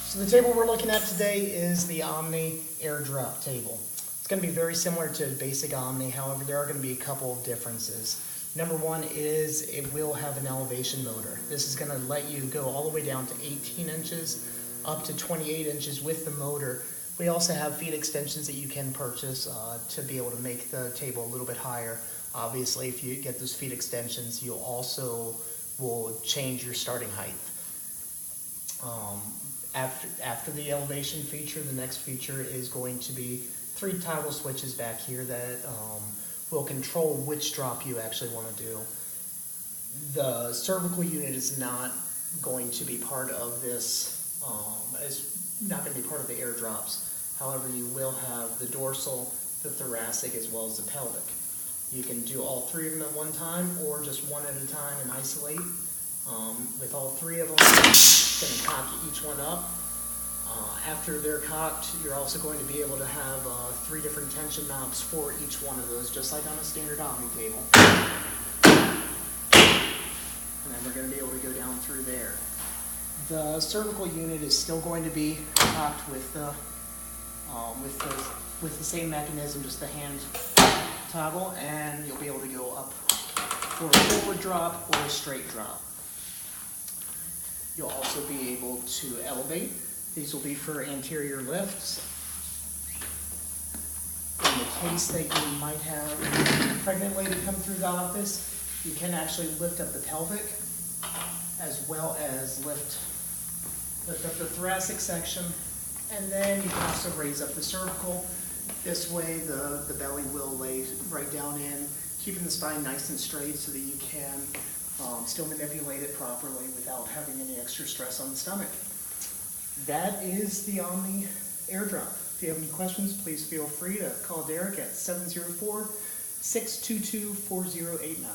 So the table we're looking at today is the Omni AIr Drop table. It's going to be very similar to basic Omni, however there are going to be a couple of differences. Number one is it will have an elevation motor. This is going to let you go all the way down to 18 inches up to 28 inches with the motor. We also have feet extensions that you can purchase to be able to make the table a little bit higher. Obviously, if you get those feet extensions, you also will change your starting height. After the elevation feature, the next feature is going to be 3 toggle switches back here that will control which drop you actually want to do. The cervical unit is not going to be part of this, it's not going to be part of the AIr drops. However, you will have the dorsal, the thoracic, as well as the pelvic. You can do all 3 of them at one time or just one at a time and isolate. With all 3 of them, going to cock each one up. After they're cocked, you're also going to be able to have 3 different tension knobs for each one of those, just like on a standard Omni table. And then we're going to be able to go down through there. The cervical unit is still going to be cocked with the same mechanism, just the hand toggle, and you'll be able to go up for a forward drop or a straight drop. You'll also be able to elevate. These will be for anterior lifts. In the case that you might have a pregnant lady come through the office, you can actually lift up the pelvic as well as lift up the thoracic section, and then you can also raise up the cervical. This way the belly will lay right down in, keeping the spine nice and straight so that you can still manipulate it properly without having any extra stress on the stomach. That is the Omni AIr Drop. If you have any questions, please feel free to call Derek at 704-622-4089.